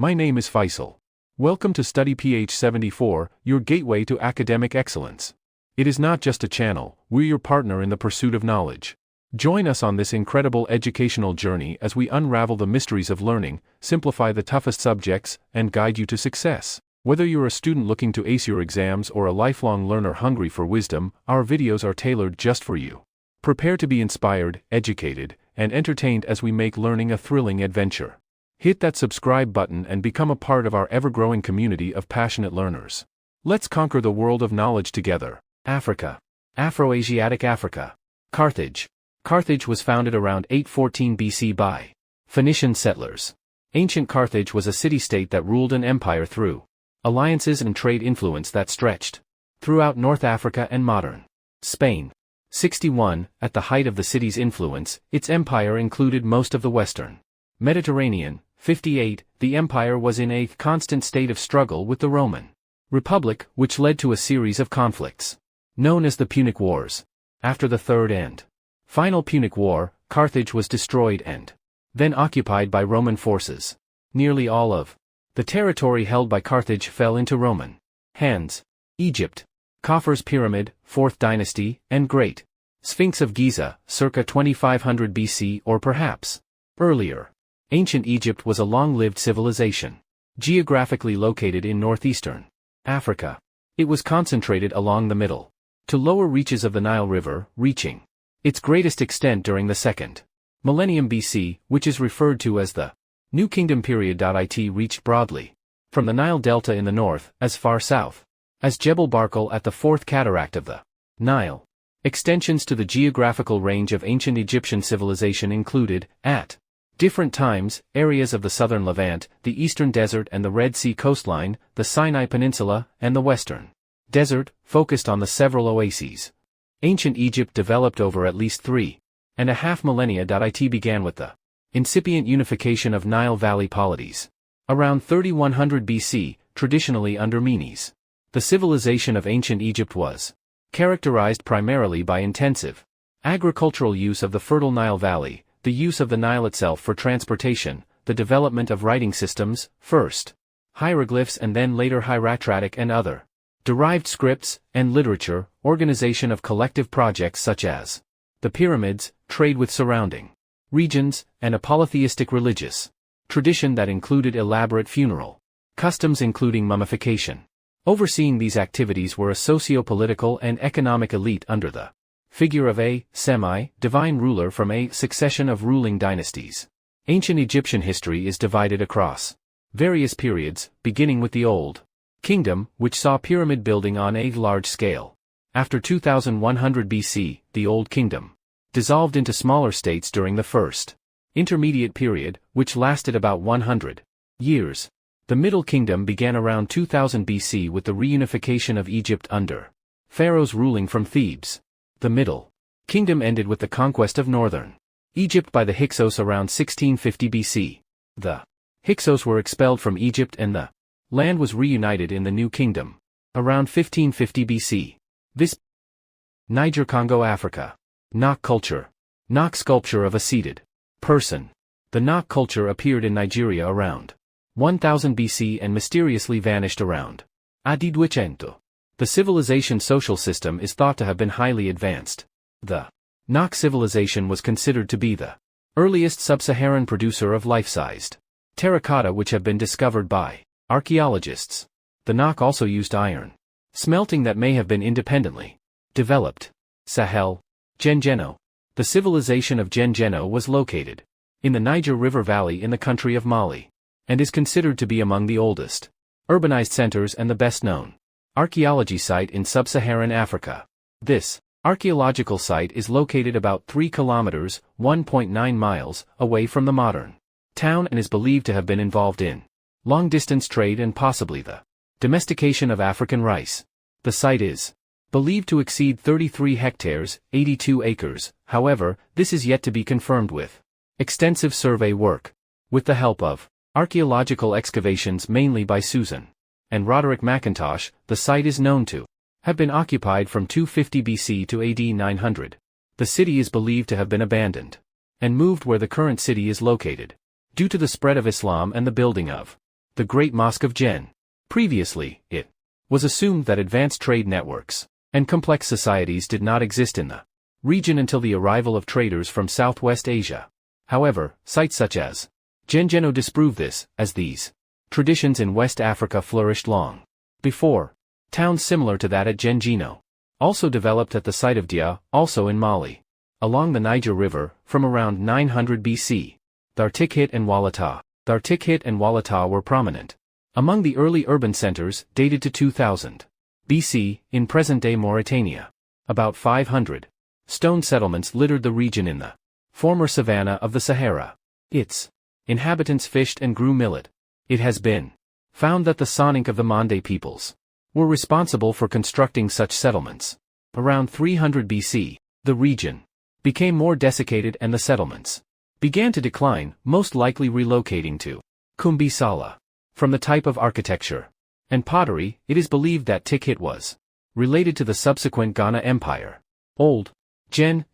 My name is Faisal. Welcome to Study PH 74, your gateway to academic excellence. It is not just a channel, we're your partner in the pursuit of knowledge. Join us on this incredible educational journey as we unravel the mysteries of learning, simplify the toughest subjects, and guide you to success. Whether you're a student looking to ace your exams or a lifelong learner hungry for wisdom, our videos are tailored just for you. Prepare to be inspired, educated, and entertained as we make learning a thrilling adventure. Hit that subscribe button and become a part of our ever-growing community of passionate learners. Let's conquer the world of knowledge together. Africa. Afro-Asiatic Africa. Carthage. Carthage was founded around 814 BC by Phoenician settlers. Ancient Carthage was a city-state that ruled an empire through alliances and trade influence that stretched throughout North Africa and modern Spain. 61, at the height of the city's influence, its empire included most of the western Mediterranean. 58, the empire was in a constant state of struggle with the Roman Republic, which led to a series of conflicts known as the Punic Wars. After the Third and final Punic War, Carthage was destroyed and then occupied by Roman forces. Nearly all of the territory held by Carthage fell into Roman hands. Egypt. Khufu's Pyramid, 4th Dynasty, and Great Sphinx of Giza, circa 2500 BC or perhaps earlier. Ancient Egypt was a long-lived civilization, geographically located in northeastern Africa. It was concentrated along the middle to lower reaches of the Nile River, reaching its greatest extent during the 2nd millennium BC, which is referred to as the New Kingdom period. It reached broadly from the Nile Delta in the north, as far south as Jebel Barkal at the 4th cataract of the Nile. Extensions to the geographical range of ancient Egyptian civilization included, at different times, areas of the southern Levant, the eastern desert and the Red Sea coastline, the Sinai Peninsula, and the western desert, focused on the several oases. Ancient Egypt developed over at least 3.5 millennia. It began with the incipient unification of Nile Valley polities. Around 3100 BC, traditionally under Menes. The civilization of ancient Egypt was characterized primarily by intensive agricultural use of the fertile Nile Valley, the use of the Nile itself for transportation, the development of writing systems, first hieroglyphs and then later hieratic and other derived scripts, and literature, organization of collective projects such as the pyramids, trade with surrounding regions, and a polytheistic religious tradition that included elaborate funeral customs including mummification. Overseeing these activities were a socio-political and economic elite under the figure of a semi-divine ruler from a succession of ruling dynasties. Ancient Egyptian history is divided across various periods, beginning with the Old Kingdom, which saw pyramid building on a large scale. After 2100 BC, the Old Kingdom dissolved into smaller states during the First Intermediate period, which lasted about 100 years. The Middle Kingdom began around 2000 BC with the reunification of Egypt under pharaohs ruling from Thebes. The Middle Kingdom ended with the conquest of northern Egypt by the Hyksos around 1650 BC. The Hyksos were expelled from Egypt and the land was reunited in the New Kingdom around 1550 BC. This Niger-Congo, Africa. Nok culture. Nok sculpture of a seated person. The Nok culture appeared in Nigeria around 1000 BC and mysteriously vanished around Adidwicento. The civilization social system is thought to have been highly advanced. The Nok civilization was considered to be the earliest sub-Saharan producer of life-sized terracotta which have been discovered by archaeologists. The Nok also used iron smelting that may have been independently developed. Sahel. Gengeno. The civilization of Gengeno was located in the Niger River Valley in the country of Mali, and is considered to be among the oldest urbanized centers and the best-known archaeology site in sub-Saharan Africa. This archaeological site is located about 3 kilometers, 1.9 miles, away from the modern town and is believed to have been involved in long-distance trade and possibly the domestication of African rice. The site is believed to exceed 33 hectares, 82 acres, however, this is yet to be confirmed with extensive survey work. With the help of archaeological excavations mainly by Susan and Roderick McIntosh, the site is known to have been occupied from 250 BC to AD 900. The city is believed to have been abandoned and moved where the current city is located, due to the spread of Islam and the building of the Great Mosque of Jen. Previously, it was assumed that advanced trade networks and complex societies did not exist in the region until the arrival of traders from Southwest Asia. However, sites such as Gengeno disprove this, as these traditions in West Africa flourished long before. Towns similar to that at Gengeno also developed at the site of Dia, also in Mali, along the Niger River, from around 900 BC. Thartikhit and Walata were prominent among the early urban centers, dated to 2000 BC, in present-day Mauritania. About 500 stone settlements littered the region in the former savanna of the Sahara. Its inhabitants fished and grew millet. It has been found that the Soninke of the Mande peoples were responsible for constructing such settlements. Around 300 BC, the region became more desiccated and the settlements began to decline, most likely relocating to Kumbi Sala. From the type of architecture and pottery, it is believed that Tikhit was related to the subsequent Ghana Empire. Old Gen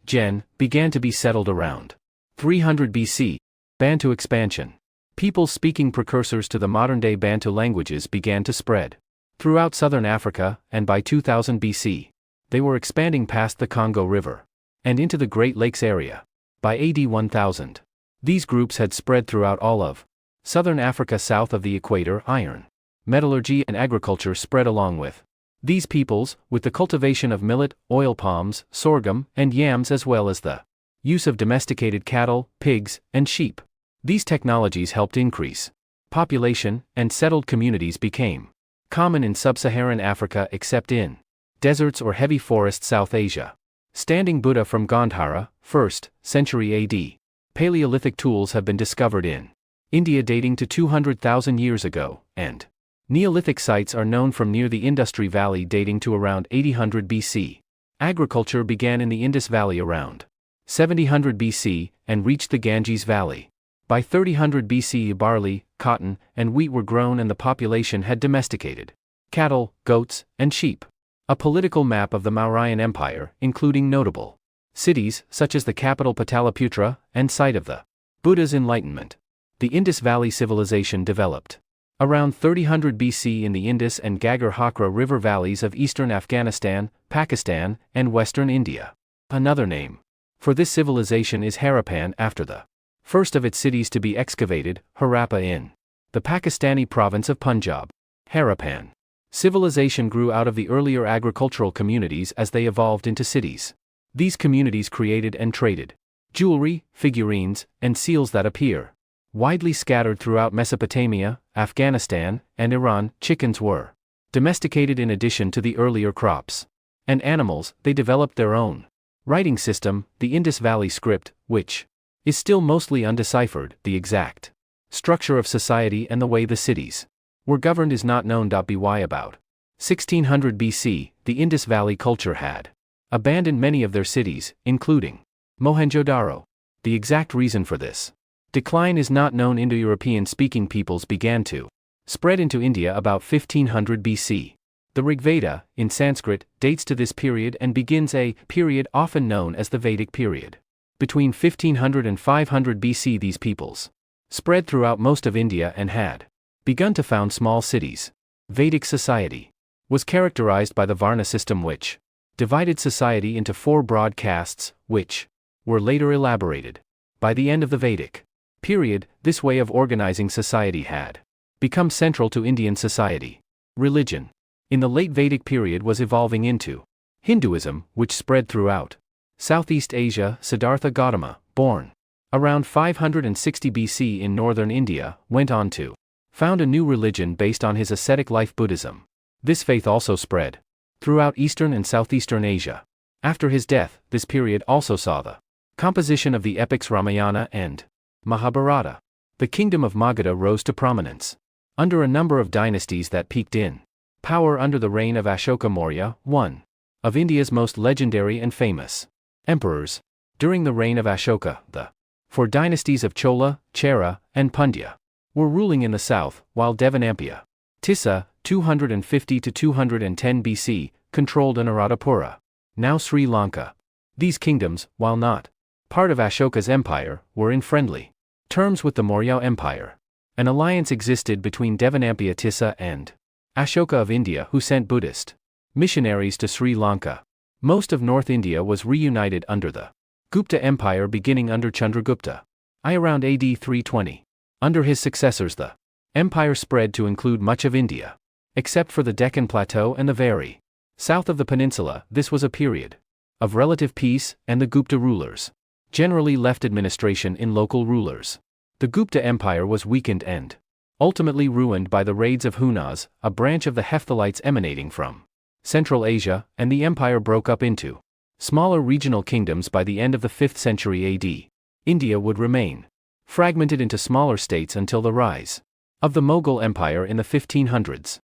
began to be settled around 300 BC. Bantu expansion. People speaking precursors to the modern-day Bantu languages began to spread throughout southern Africa, and by 2000 BC, they were expanding past the Congo River and into the Great Lakes area. By AD 1000, these groups had spread throughout all of southern Africa south of the equator. Iron, metallurgy and agriculture spread along with these peoples, with the cultivation of millet, oil palms, sorghum, and yams, as well as the use of domesticated cattle, pigs, and sheep. These technologies helped increase population, and settled communities became common in sub-Saharan Africa except in deserts or heavy forests. South Asia. Standing Buddha from Gandhara, 1st century AD. Paleolithic tools have been discovered in India dating to 200,000 years ago, and Neolithic sites are known from near the Industry Valley dating to around 800 BC. Agriculture began in the Indus Valley around 700 BC, and reached the Ganges Valley. By 300 BC, barley, cotton, and wheat were grown, and the population had domesticated cattle, goats, and sheep. A political map of the Mauryan Empire, including notable cities, such as the capital Pataliputra, and site of the Buddha's enlightenment. The Indus Valley civilization developed around 300 BC in the Indus and Ghaggar-Hakra river valleys of eastern Afghanistan, Pakistan, and western India. Another name for this civilization is Harappan, after the first of its cities to be excavated, Harappa in the Pakistani province of Punjab. Harappan civilization grew out of the earlier agricultural communities as they evolved into cities. These communities created and traded jewelry, figurines, and seals that appear widely scattered throughout Mesopotamia, Afghanistan, and Iran. Chickens were domesticated in addition to the earlier crops and animals. They developed their own writing system, the Indus Valley script, which is still mostly undeciphered. The exact structure of society and the way the cities were governed is not known. By about 1600 BC, the Indus Valley culture had abandoned many of their cities, including Mohenjo-Daro. The exact reason for this decline is not known. Indo-European-speaking peoples began to spread into India about 1500 BC. The Rig Veda, in Sanskrit, dates to this period and begins a period often known as the Vedic period. Between 1500 and 500 BC, these peoples spread throughout most of India and had begun to found small cities. Vedic society was characterized by the Varna system, which divided society into 4 broad castes, which were later elaborated. By the end of the Vedic period, this way of organizing society had become central to Indian society. Religion in the late Vedic period was evolving into Hinduism, which spread throughout Southeast Asia. Siddhartha Gautama, born around 560 BC in northern India, went on to found a new religion based on his ascetic life, Buddhism. This faith also spread throughout Eastern and Southeastern Asia. After his death, this period also saw the composition of the epics Ramayana and Mahabharata. The kingdom of Magadha rose to prominence under a number of dynasties that peaked in power under the reign of Ashoka Maurya, one of India's most legendary and famous emperors. During the reign of Ashoka, the 4 dynasties of Chola, Chera, and Pandya were ruling in the south, while Devanampiya, Tissa, 250 to 210 BC, controlled Anuradhapura, now Sri Lanka. These kingdoms, while not part of Ashoka's empire, were in friendly terms with the Maurya Empire. An alliance existed between Devanampiya Tissa and Ashoka of India, who sent Buddhist missionaries to Sri Lanka. Most of North India was reunited under the Gupta Empire beginning under Chandragupta I around AD 320. Under his successors the empire spread to include much of India. Except for the Deccan Plateau and the very south of the peninsula, this was a period of relative peace, and the Gupta rulers generally left administration in local rulers. The Gupta Empire was weakened and ultimately ruined by the raids of Hunas, a branch of the Hephthalites emanating from Central Asia, and the empire broke up into smaller regional kingdoms by the end of the 5th century AD. India would remain fragmented into smaller states until the rise of the Mughal Empire in the 1500s.